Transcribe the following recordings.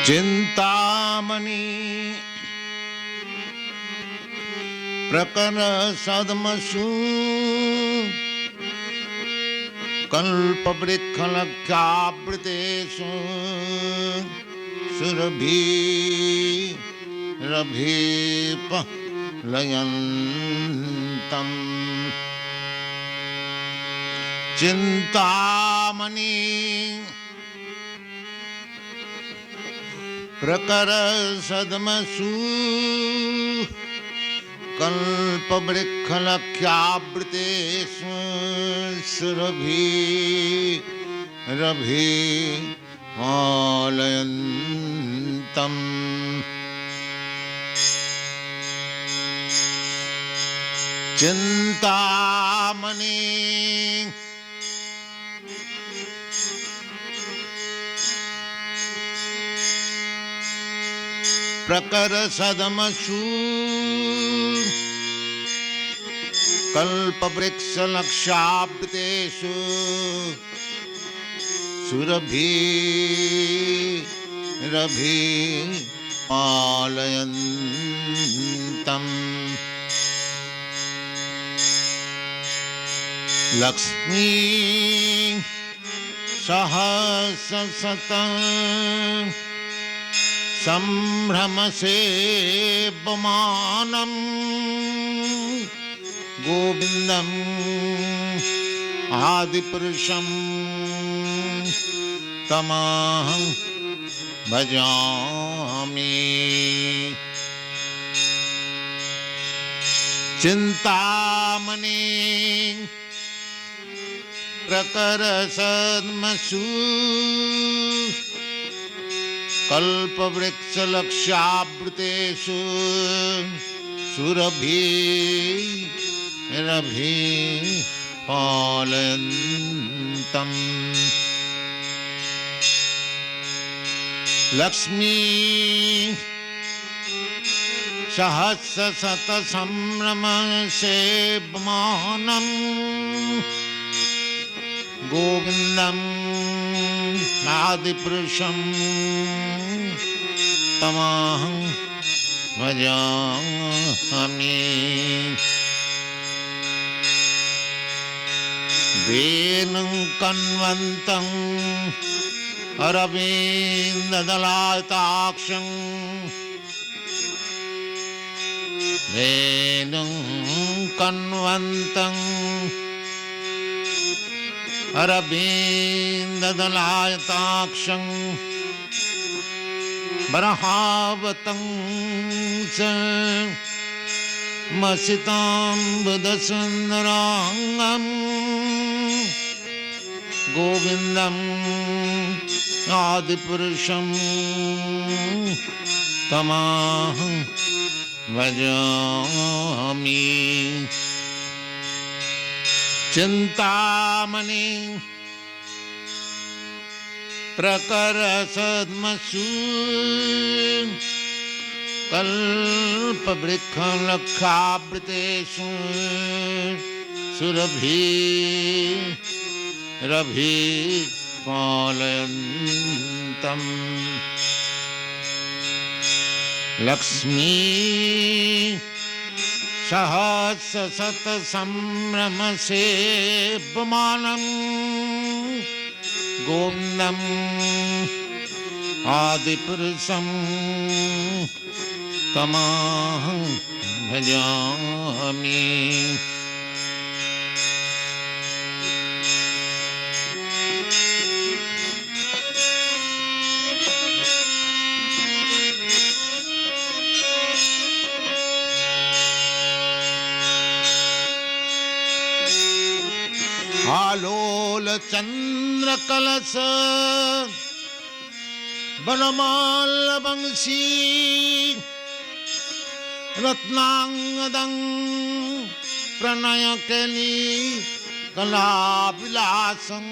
चिंतामणि प्रकर सदमसु कल्पवृक्षलक्षावृतेषु सुरभिरभिपलयन्तम् चिंतामणि प्रकर सदमसु कल्पवृक्षलक्षावृतेषु सुरभिरभिपलयन्तम् चिंतामणि प्रकर सदमसु कल्पवृक्षलक्षावृतेषु सुरभिरभिपलयन्तम् लक्ष्मी सहस्रशतं संभ्रमसेव्यमानं गोविन्दम् आदिपुरुषं तमहं भजामि। चिंतामणि प्रकर सदमसु कल्पवृक्षलक्षावृतेषु सुरभिरभिपलयन्तम् लक्ष्मी सहस्रशतसंभ्रमसेव्यमानं गोविन्दम् आदिपुरुषं तमहं भजामि। वेणुं कण्वन्तं अरविन्ददलायताक्षं वेणुं कण्वन्तं अरविन्ददलायताक्षं बर्हावतं च मसिताम्बुदसुन्दराङ्गं गोविन्दम् आदिपुरुषं तमहं भजामि। चिंतामणि प्रकर सदमसु कल्पवृक्षलक्षावृतेषु सुरभिरभिपलयन्तम् लक्ष्मी सहस्रशतसंभ्रमसेव्यमानं गोविन्दम् आदिपुरुषं तमहं भजामि। आलोल चंद्रकलश वनमाल बंशी रत्नांगदं प्रणय केली कला विलासं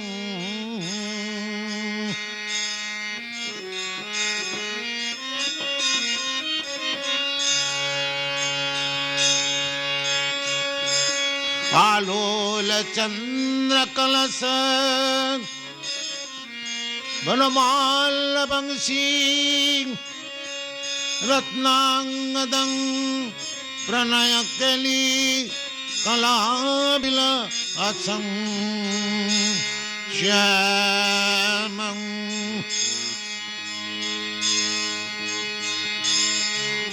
आलोल चंद्र कलश वनमाल बंशी रत्नांगदं प्रणय केली कलाविलासं श्यामं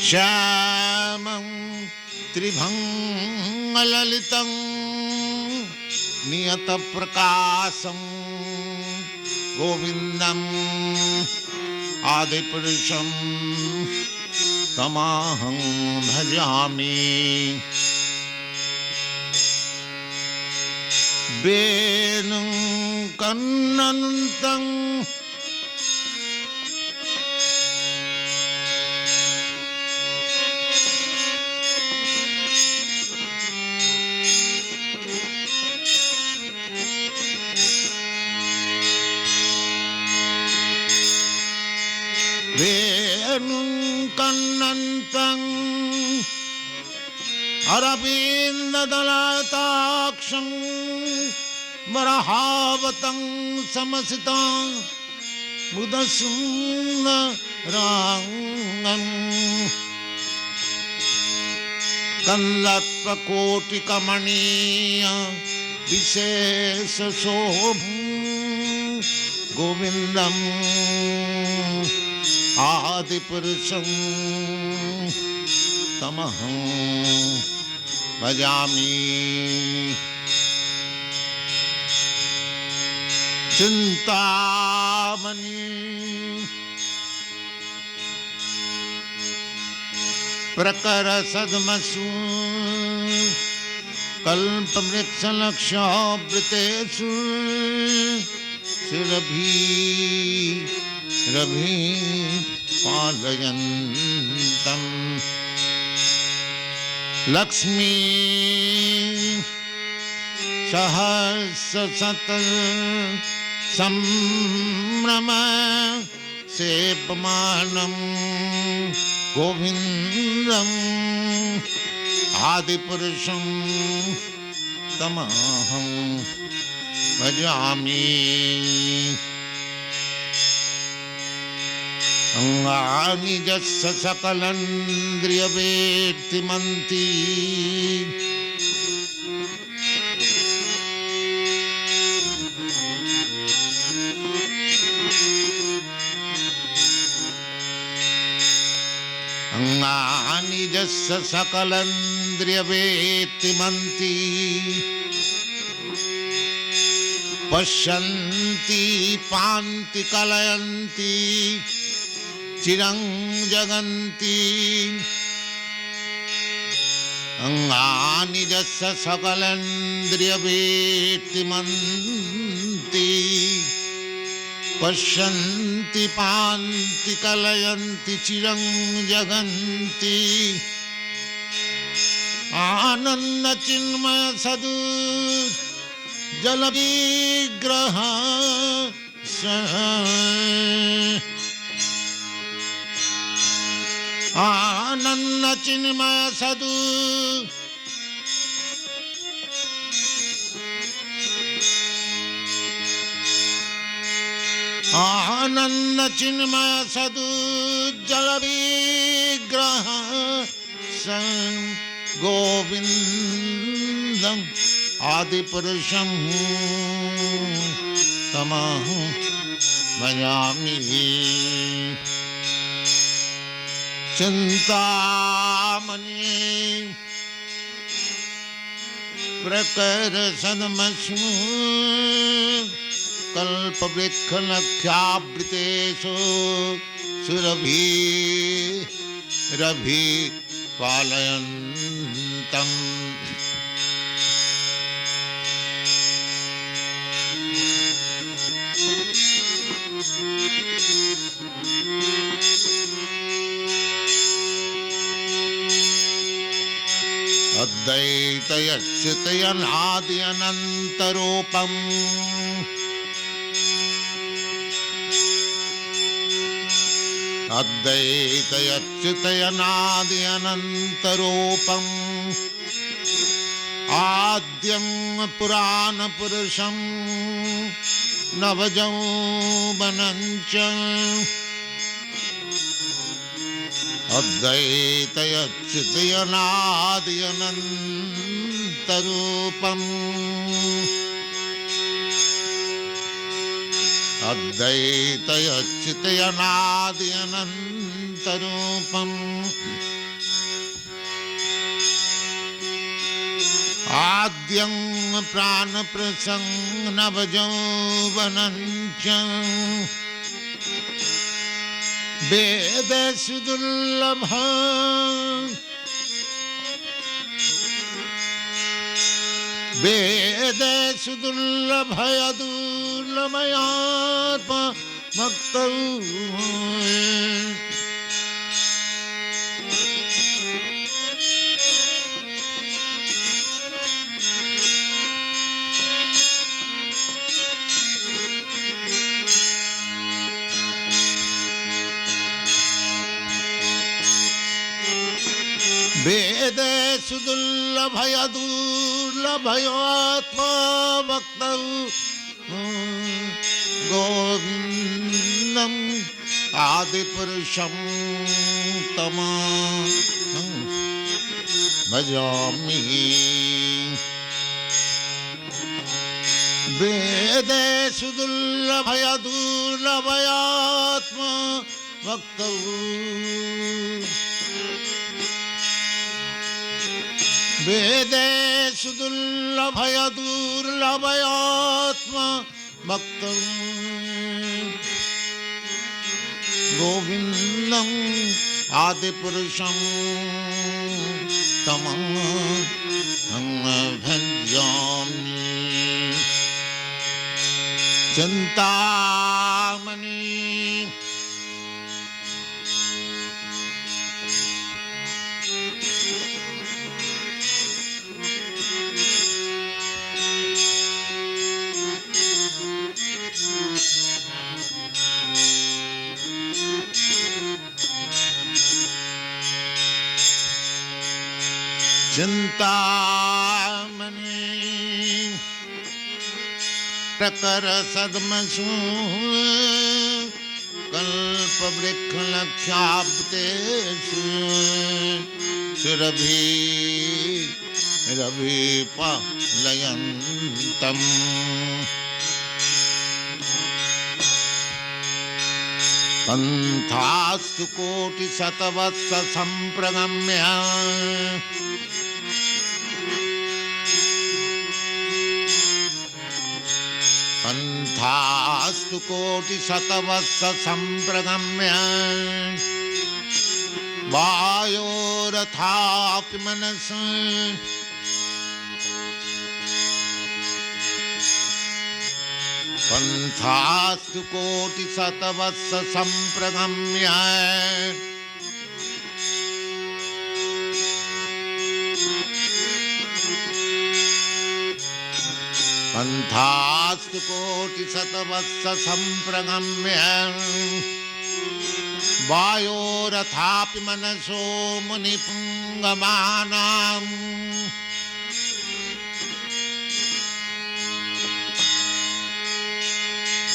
श्यामं त्रिभंगललितं नियत प्रकाशं गोविंदं आदिपुरुषं तमहं भजामि वेणुं कन्नन्तं वेणुं कन्नन्तं अरविन्ददलताक्षं वरहावतं समसितं मुदसुन्दराङ्गं कन्दर्पकोटिकमणीय विशेषशोभं गोविन्दम् आदिपुरुषं तमहं भजामि चिंतामणि प्रकर सद्मसु कल्पवृक्षलक्षावृतेषु रभि पालयन्तं लक्ष्मी सहस्रशत संभ्रम सेव्यमानं गोविन्दम् आदिपुरुषं तमहं भजामि अंगानि यस्य सकलेन्द्रियवेत्तिमन्ति अंगानि यस्य सकलेन्द्रियवेत्तिमन्ति पश्यन्ति पान्ति कलयन्ति चिरं जगन्ति अंगानि यस्य सकलेन्द्रियवेत्तिमन्ति पश्यन्ति पान्ति कलयन्ति चिरं जगन्ति आनंद चिन्मय सदु जल विग्रह आनंद चिन्मय सदु आनंद चिन्मय सदु जल विग्रह गोविंदम आदिपुरुषं तमहं भजामि चिंतामणि प्रकर सदमसु कल्पवृक्षलक्षावृतेषु सुरभि पालयन्तम् अद्वैतयच्युतयनादि अनन्तरूपम् अद्वैतयच्युतयनादि अनन्तरूपम् आद्यं पुराणपुरुषं नवयौवनं च अद्वैतयच्युतयनादि अनन्तरूपम् अद्वैतयच्युतयनादि अनन्तरूपम् आद्यं प्राणप्रसं नवयौवनं च वेदेषु दुर्लभं वेदेषु दुर्लभयदुर्लभयात्मक्तौ वेदेषु दुर्लभयदुर्लभयात्मक्तौ गोविन्दम् आदिपुरुषं तमहं भजामि वेदेषु दुर्लभयदुर्लभयात्मक्तौ वेदेषु दुर्लभयदुर्लभयात्मक्तौ गोविन्दम् आदिपुरुषं तमहं भजामि चिन्तामणि चिन्तामणि प्रकर सद्मसु कल्पवृक्षलक्ष्याब्देषु सुरभिरभिपलयन्तम् पन्थास्तु कोटिशतवत्स सम्प्रगम्य पन्थास्तु कोटिशतवत्स सम्प्रगम्य वायोरथापि मनसि पन्थास्तु कोटिशतवत्स सम्प्रगम्य पन्थास्तु कोटिशतवत्स सम्प्रगम्य वायोरथापि मनसो मुनिपुङ्गमानाम्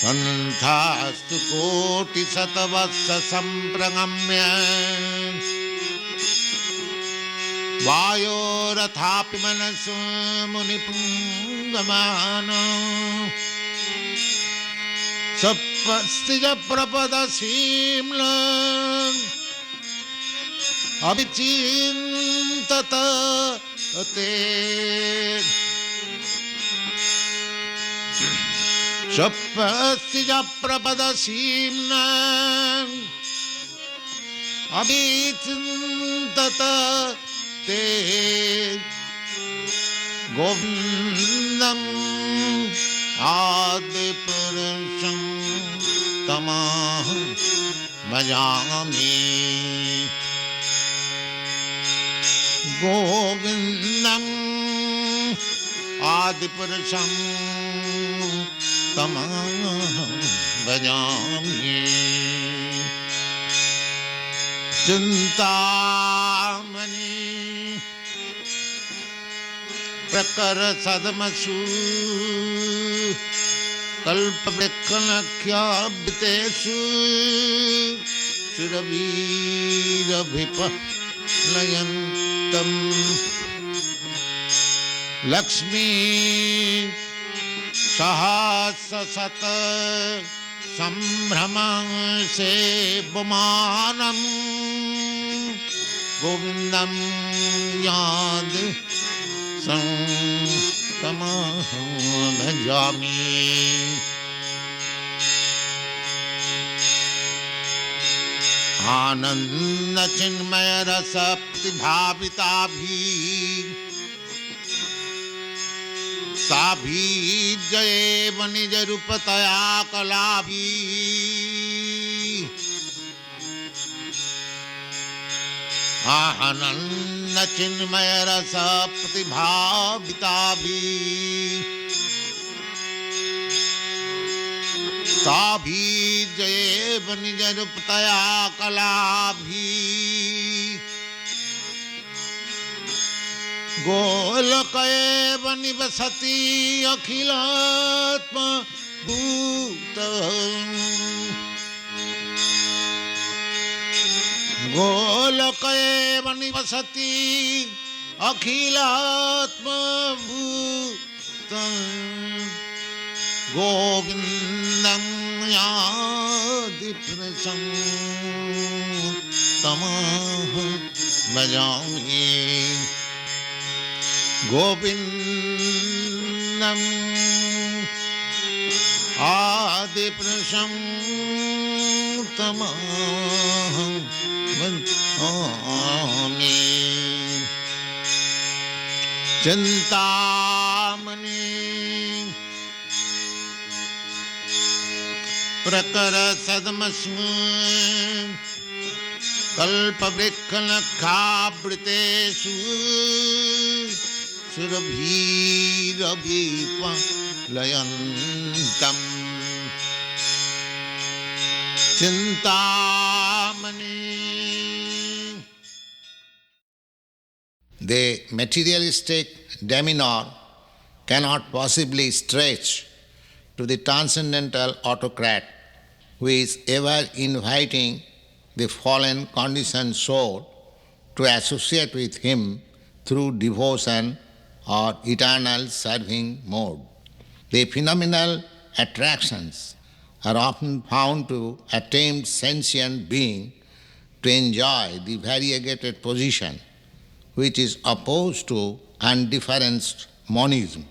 पन्थास्तु कोटिशतवत्स सम्प्रगम्य वायोरथापि मनसो मुनिपुङ्गमानाम् सप्तस्तिज प्रपदसीम्नाम् अभिचिन्तत ते सप्तस्तिज प्रपदसीम्नाम् अभिचिन्तत ते गोविन्दम् आदिपुरुषं तमहं भजामि Govindam Adipurusham Tamaham Bhajami Chintamani Prakara Sadamasu Kalpavrikkanakyabhitesu Surabhirabhipalayantam Lakshmi Sahasasata Sambhramam Sevamanam Govindam Yad Santamaham Bhajami Ananda Chinmaya Rasa Pratibhavitabhi Sabhi Jayeva Nija Rupataya Kalabhi Ananda Chinmaya Rasa Pratibhavitabhi Sabhi Jayeva Nija Rupataya Kalabhi Golakayeva Nivasati Akhilatma Bhutam Golakayeva Nivasati Akhilatma Bhutam Govindam Yadiprasam Tamaham Bhajami Govindam Adiprasam Tamaham Bhajami Chintamani Prakara Sadamasmu Kalpavrikkanakyabhitesu Surabhirabhipalayantam Chintamani. The materialistic demeanor cannot possibly stretch to the transcendental autocrat who is ever inviting the fallen conditioned soul to associate with him through devotion or eternal serving mode. The phenomenal attractions are often found to tempt sentient being to enjoy the variegated position which is opposed to undifferenced monism.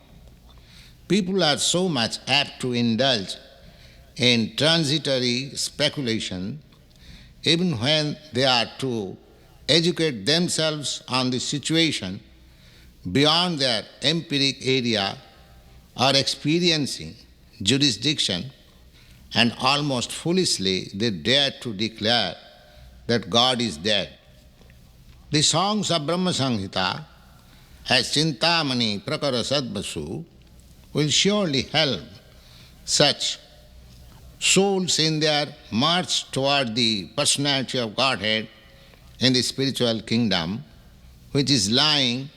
People are so much apt to indulge in transitory speculation even when they are to educate themselves on the situation beyond their empiric area or experiencing jurisdiction, and almost foolishly they dare to declare that God is dead. The songs of Brahma Samhita as Chintamani Prakara Sadvasu will surely help such souls in their march toward the personality of Godhead in the spiritual kingdom, which is lying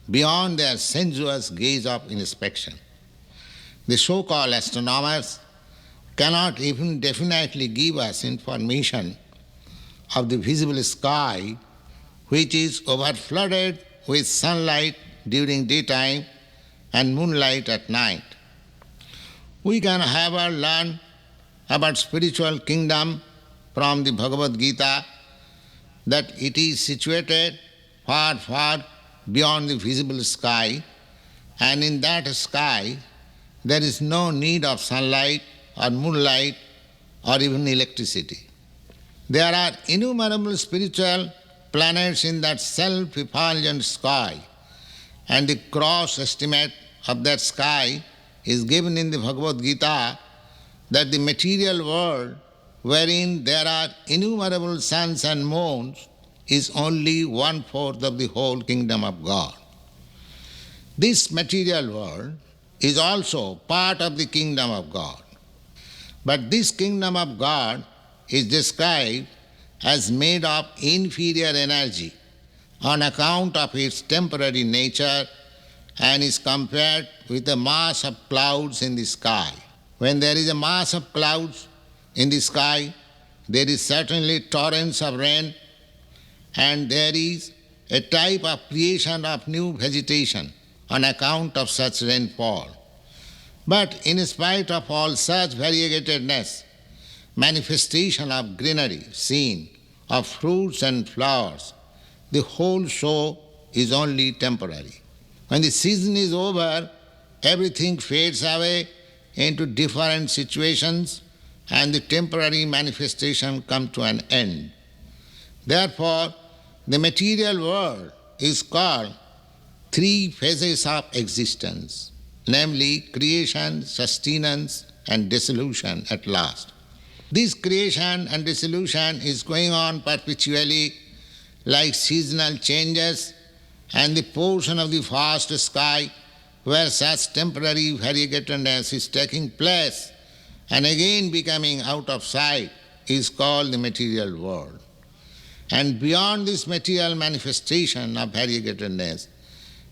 beyond their sensuous gaze of inspection. The so-called astronomers cannot even definitely give us information of the visible sky, which is overflooded with sunlight during daytime and moonlight at night. We can however learn about spiritual kingdom from the Bhagavad Gita that it is situated far, far beyond the visible sky, and in that sky there is no need of sunlight or moonlight or even electricity. There are innumerable spiritual planets in that self-effulgent sky, and the gross estimate of that sky is given in the Bhagavad Gita that the material world, wherein there are innumerable suns and moons, is only 1/4 of the whole kingdom of God. This material world is also part of the kingdom of God. But this kingdom of God is described as made of inferior energy on account of its temporary nature and is compared with a mass of clouds in the sky. When there is a mass of clouds in the sky, there is certainly torrents of rain, and there is a type of creation of new vegetation on account of such rainfall. But in spite of all such variegatedness, manifestation of greenery seen, of fruits and flowers, the whole show is only temporary. When the season is over, everything fades away into different situations and the temporary manifestation comes to an end. Therefore, the material world is called three phases of existence, namely creation, sustenance, and dissolution at last. This creation and dissolution is going on perpetually like seasonal changes, and the portion of the vast sky where such temporary variegatedness is taking place and again becoming out of sight is called the material world. And beyond this material manifestation of variegatedness,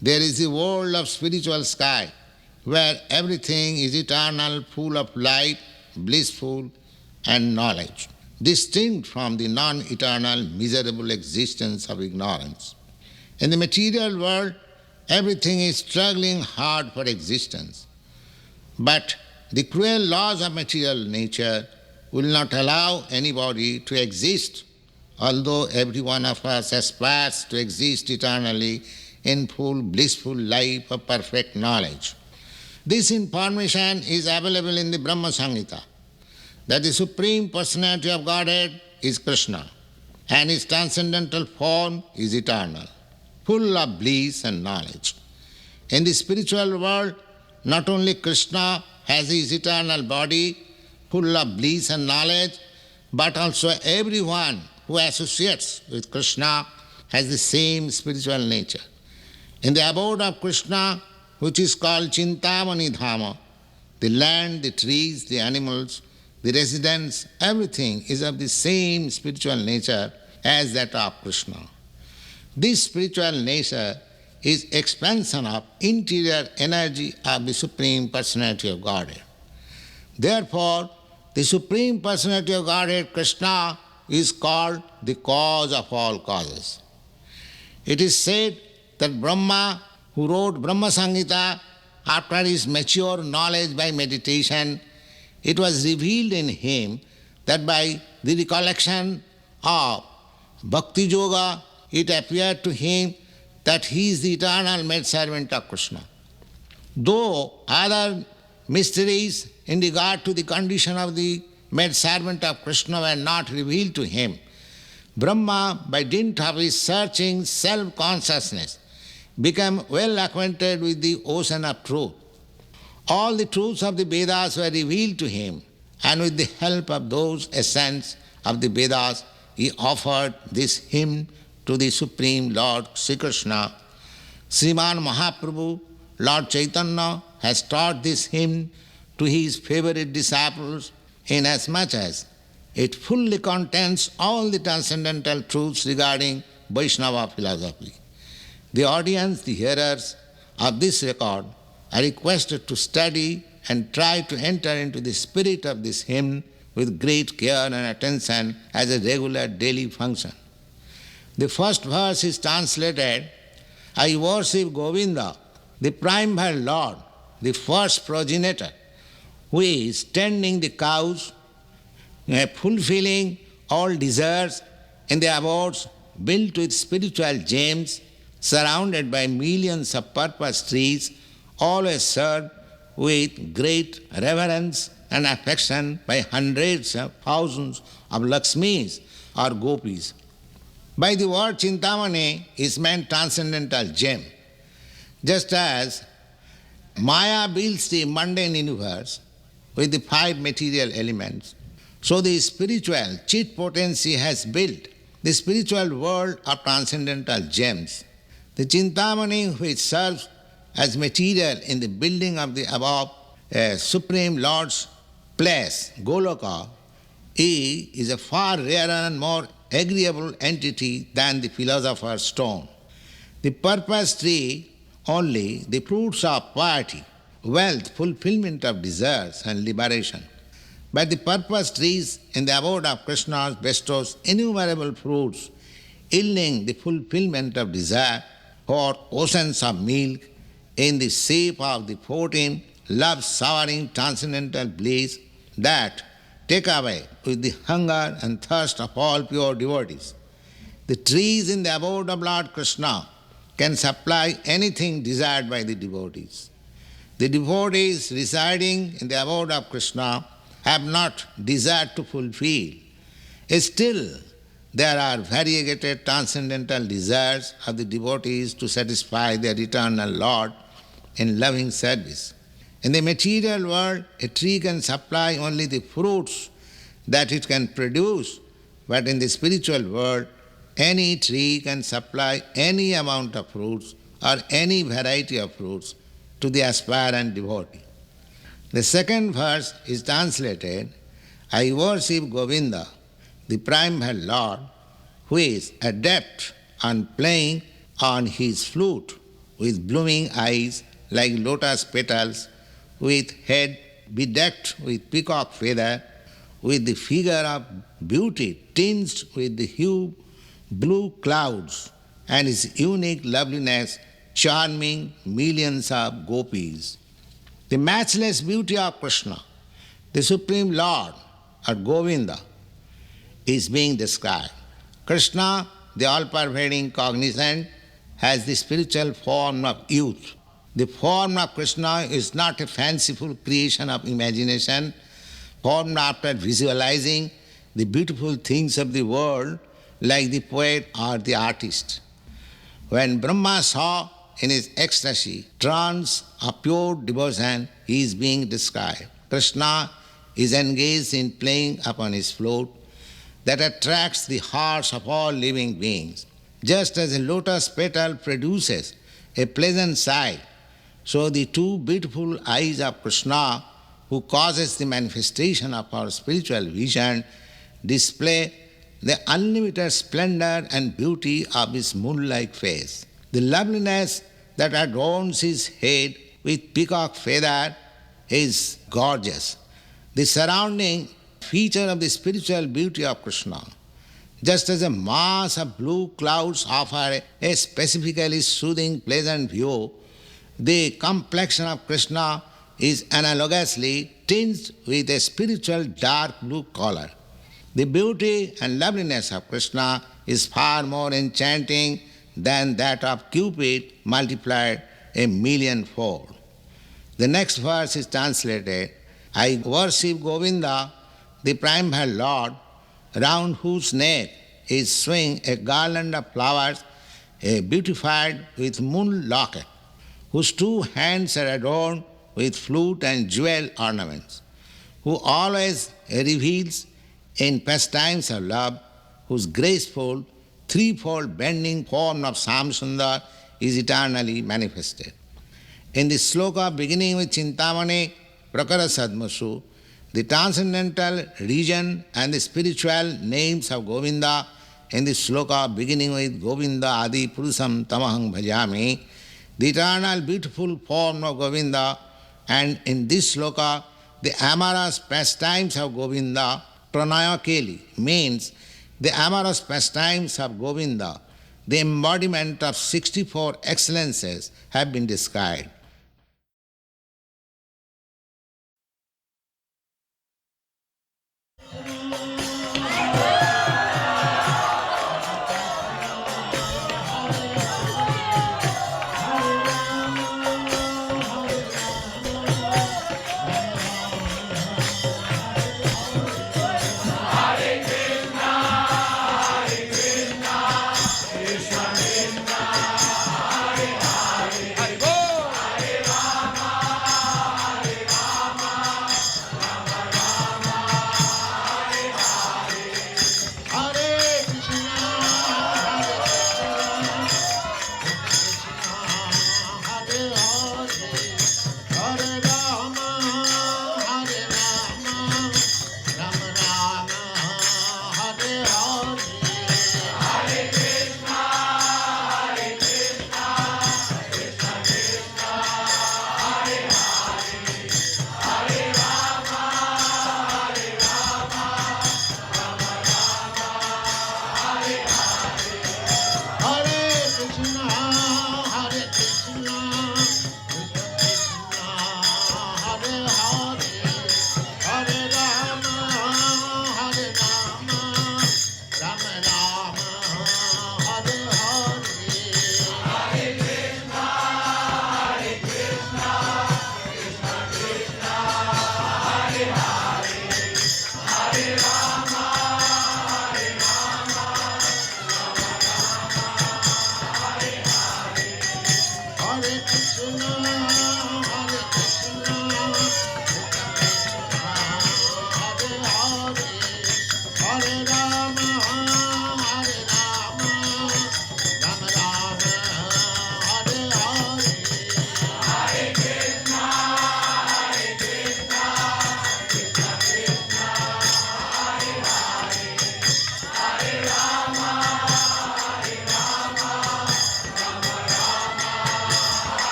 there is the world of spiritual sky, where everything is eternal, full of light, blissful, and knowledge, distinct from the non-eternal, miserable existence of ignorance. In the material world, everything is struggling hard for existence. But the cruel laws of material nature will not allow anybody to exist, although every one of us aspires to exist eternally in full, blissful life of perfect knowledge. This information is available in the Brahma Samhita, that the Supreme Personality of Godhead is Krishna, and His transcendental form is eternal, full of bliss and knowledge. In the spiritual world, not only Krishna has his eternal body, full of bliss and knowledge, but also everyone who associates with Krishna has the same spiritual nature. In the abode of Krishna, which is called Chintamani Dhama, the land, the trees, the animals, the residents, everything is of the same spiritual nature as that of Krishna. This spiritual nature is expansion of interior energy of the Supreme Personality of Godhead. Therefore, the Supreme Personality of Godhead, Krishna, is called the cause of all causes. It is said that Brahma, who wrote Brahma Samhita, after his mature knowledge by meditation, it was revealed in him that by the recollection of Bhakti Yoga, it appeared to him that he is the eternal maidservant of Krishna. Though other mysteries in regard to the condition of the maidservant of Krishna were not revealed to him, Brahma, by dint of his searching self-consciousness, became well acquainted with the ocean of truth. All the truths of the Vedas were revealed to him, and with the help of those essence of the Vedas, he offered this hymn to the Supreme Lord Sri Krishna. Sriman Mahaprabhu, Lord Chaitanya, has taught this hymn to his favorite disciples inasmuch as it fully contains all the transcendental truths regarding Vaishnava philosophy. The audience, the hearers of this record, are requested to study and try to enter into the spirit of this hymn with great care and attention as a regular daily function. The first verse is translated, I worship Govinda, the primeval Lord, the first progenitor, who is tending the cows, fulfilling all desires in the abodes built with spiritual gems, surrounded by millions of purple trees, always served with great reverence and affection by hundreds of thousands of Lakshmis or Gopis. By the word Chintamani is meant transcendental gem. Just as Maya builds the mundane universe with the 5 material elements, so the spiritual chit potency has built the spiritual world of transcendental gems. The Chintamani, which serves as material in the building of the above Supreme Lord's place, Goloka, is a far rarer and more agreeable entity than the philosopher's stone. The purpose tree only the fruits of piety, wealth, fulfillment of desires, and liberation. But the purpose trees in the abode of Krishna bestows innumerable fruits, yielding the fulfillment of desire for oceans of milk in the shape of the 14 love-souring transcendental bliss that take away with the hunger and thirst of all pure devotees. The trees in the abode of Lord Krishna can supply anything desired by the devotees. The devotees residing in the abode of Krishna have not desired to fulfill. Still, there are variegated transcendental desires of the devotees to satisfy their eternal Lord in loving service. In the material world, a tree can supply only the fruits that it can produce, but in the spiritual world, any tree can supply any amount of fruits or any variety of fruits to the aspirant devotee. The second verse is translated, I worship Govinda, the primal Lord, who is adept on playing on his flute with blooming eyes like lotus petals, with head bedecked with peacock feather, with the figure of beauty tinged with the hue blue clouds, and his unique loveliness charming millions of gopis. The matchless beauty of Krishna, the Supreme Lord, or Govinda, is being described. Krishna, the all-pervading cognizant, has the spiritual form of youth. The form of Krishna is not a fanciful creation of imagination, formed after visualizing the beautiful things of the world like the poet or the artist. When Brahma saw in his ecstasy trance of pure devotion, he is being described. Krishna is engaged in playing upon his flute that attracts the hearts of all living beings. Just as a lotus petal produces a pleasant sight, so the two beautiful eyes of Krishna, who causes the manifestation of our spiritual vision, display the unlimited splendor and beauty of his moon-like face. The loveliness that adorns his head with peacock feather is gorgeous. The surrounding feature of the spiritual beauty of Krishna. Just as a mass of blue clouds offer a specifically soothing, pleasant view, the complexion of Krishna is analogously tinged with a spiritual dark blue color. The beauty and loveliness of Krishna is far more enchanting than that of Cupid multiplied a millionfold. The next verse is translated, I worship Govinda, the primal Lord, round whose neck is swing a garland of flowers, beautified with moon locket, whose two hands are adorned with flute and jewel ornaments, who always reveals in pastimes of love, whose graceful, threefold bending form of Samsundar is eternally manifested. In the sloka beginning with Chintamani Prakara Sadmasu, the transcendental region and the spiritual names of Govinda, in the sloka beginning with Govinda Adi Purusam Tamahang Bhajami, the eternal beautiful form of Govinda, and in this sloka, the amorous pastimes of Govinda, Pranaya Keli, means the amorous pastimes of Govinda, the embodiment of 64 excellences, have been described.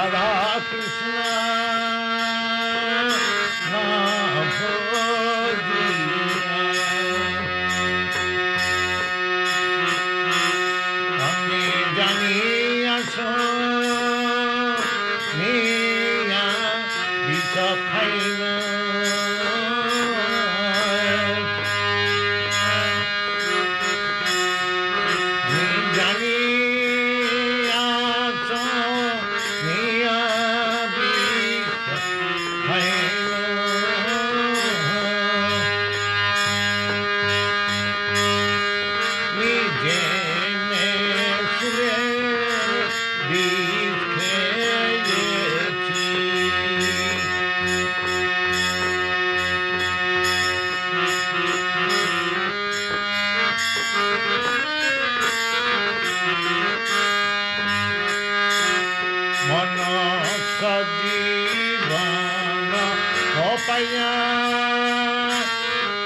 Radha Krishna na bhojiya ami janiya so niya bisa khaina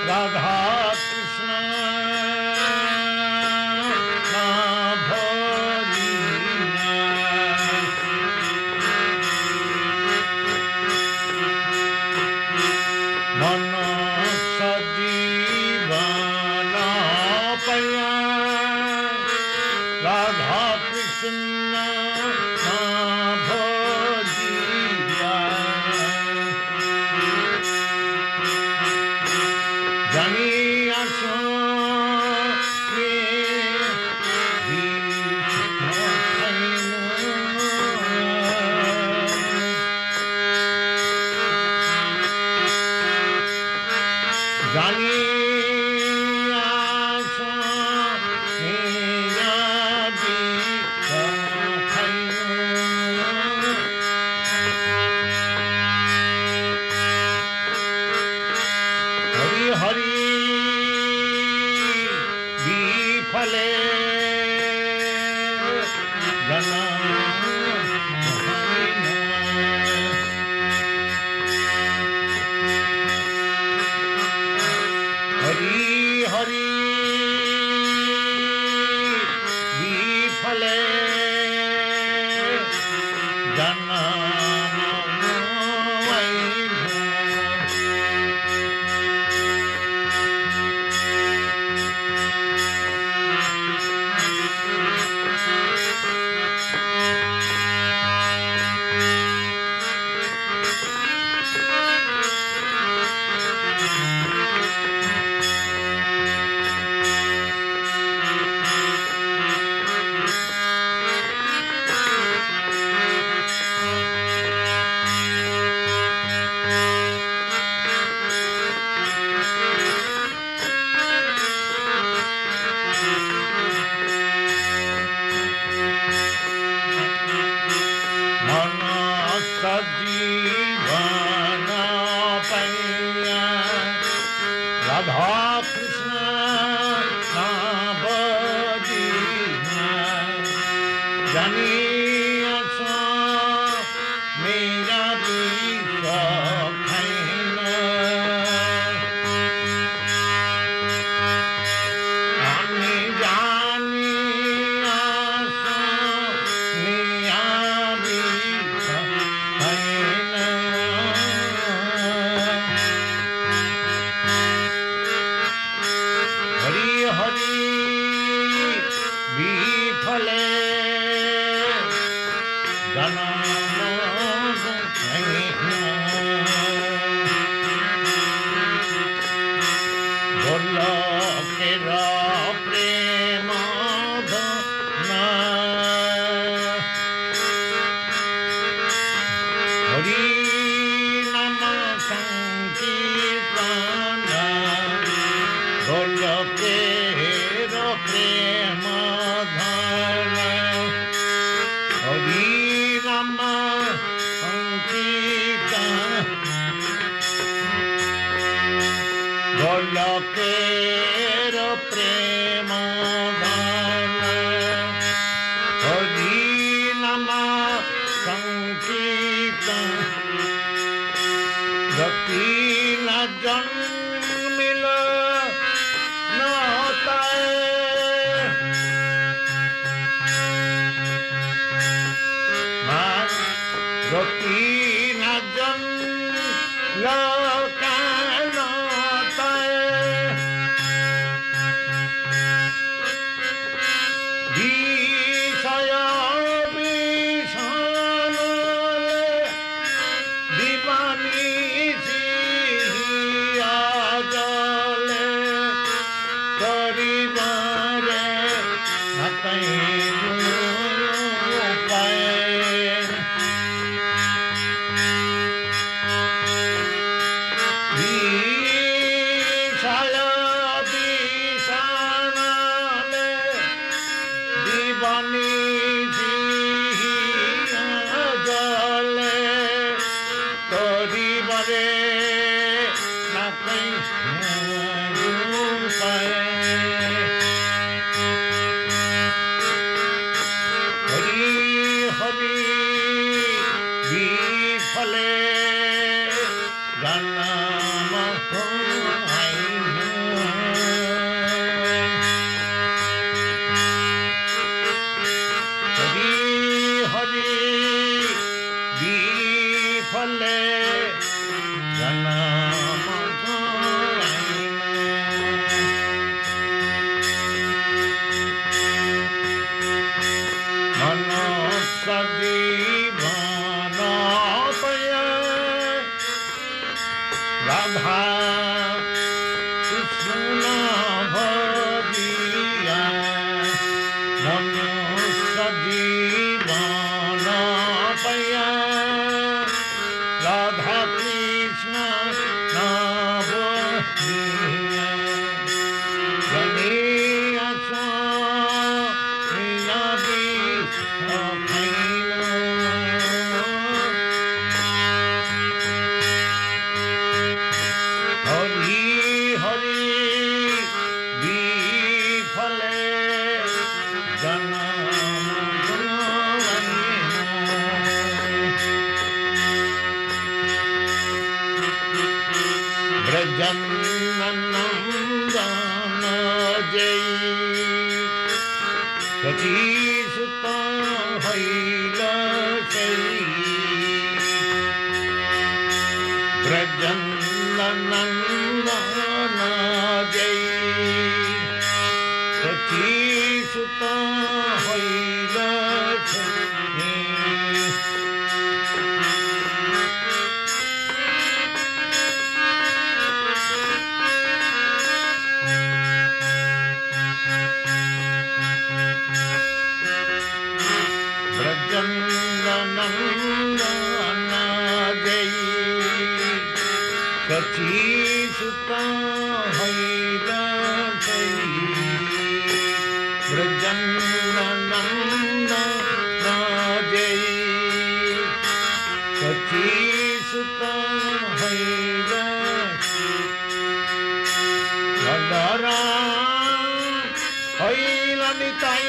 Radha Krishna na bhojiya mano sajivana paya Radha Krishna na bhojiya janiya so Radha Krishna na bhojiya janiya so niya bisa khaina ami janiya so niya bisa khaina Loker prem dhana Hari nama sankirtan Bhakti na janmila na hota hai সতী না জন লোকান বিষয় বিষণলে দিবানি জলে করিবারে হাতাই রাধা কৃষ্ণ ভজিয়া মনুষ্য জীবন পাইয়া রাধা কৃষ্ণ নবজিয়া জনিয়াছ ব্রজনন্দন জয় সচী সুত হইল সেই ব্রজনন্দন জয় সচী সুত হইল সেই ব্রজনন্দন জয় সচী সুত হইল সেই ব্রজনন্দন জয় সচী সুত হইল বলরাম হইল নিতাই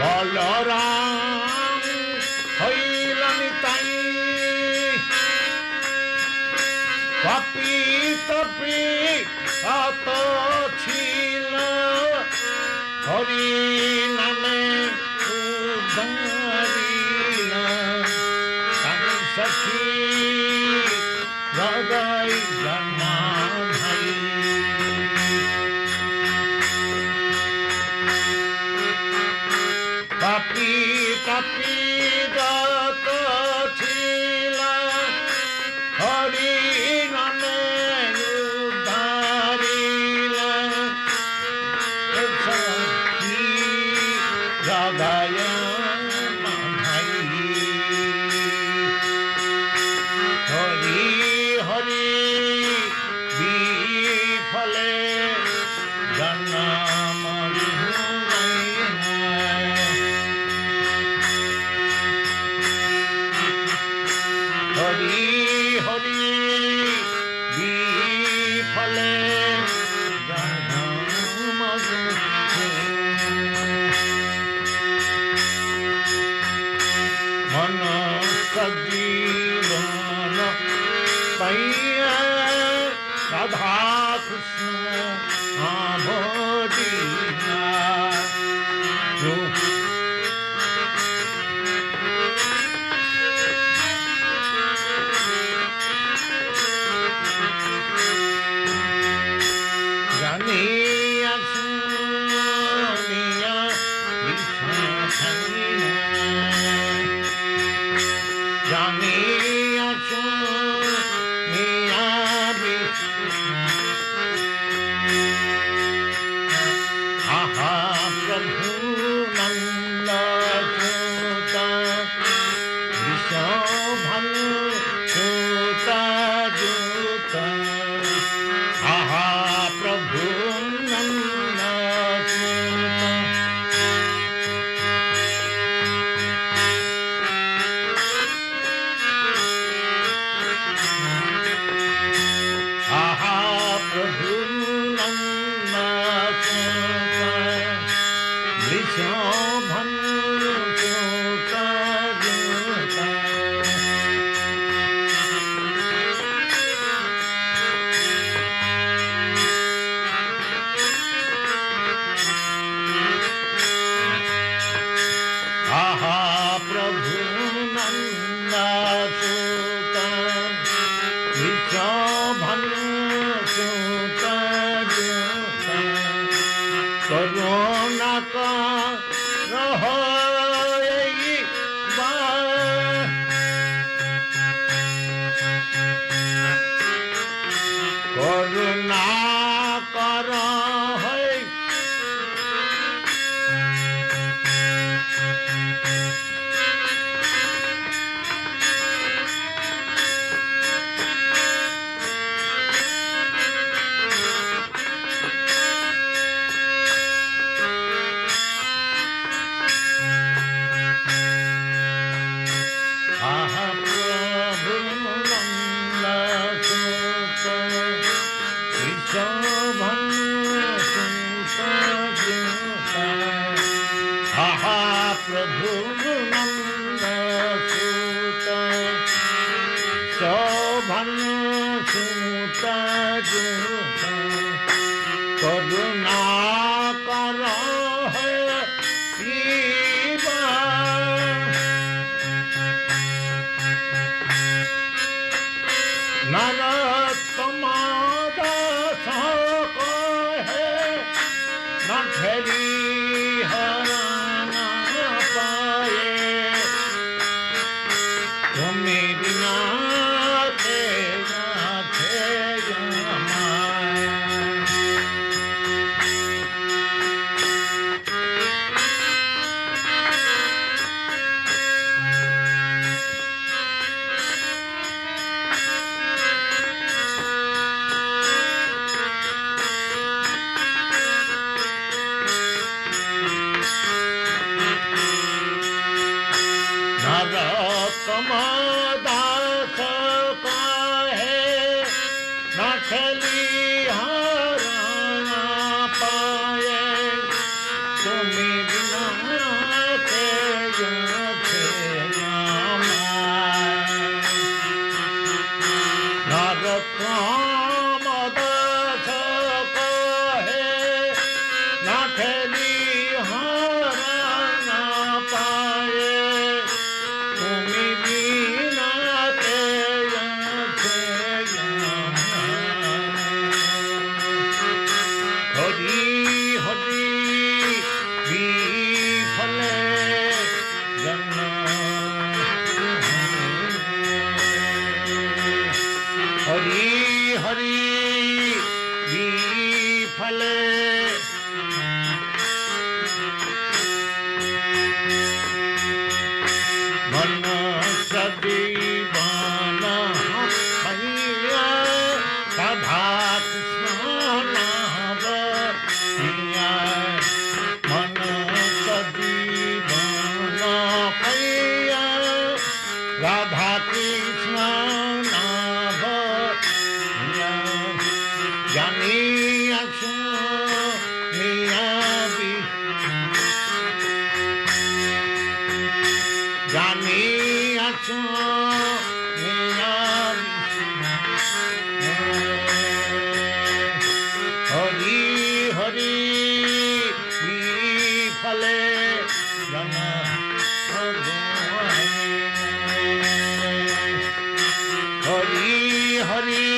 বলরাম হইল নিতাই পাপি তপি আত ছিল হরি নামে উদ্ধারিল সখী হৃদয় জন্মা ভাই পাপি পাপি যত ছিল হরি নামে উদ্ধারিল সখী হৃদয় ভাই হরি হরি বিফলে জন্ম হরি হরি বিফলে জন্ম प्रभु नंद सुत विषभानु सुत जुत आहा प्रभु नंद सुत आहा प्रभु नंद सुत विषभानु सुत जुत आहा प्रभु नंद सुत विषभानु सुत जुत करुणा करुणा कर आहा प्रभु नंद सुत विषभानु सुत जुत आहा प्रभु नंद सुत विषभानु सुत जुत करुणा कर है शिवा नरोत्तम दास कहे न ठेली हरण पाए तुम्हें बिना नरोत्तम दास कहे न ठेली हरण पाए तुम्हें बिना नरोत्तम दास कहे न ठेली हरण पाए तुम्हें बिना हरि हरि विफले जन हरि हरि विफले मन सदीवान भैया राधा कृष्ण नाम भैया मन सदीवान भैया राधा कृष्ण नाम भैया जानी सुनिया भी जानी हरि हरि फले जन हरि हरि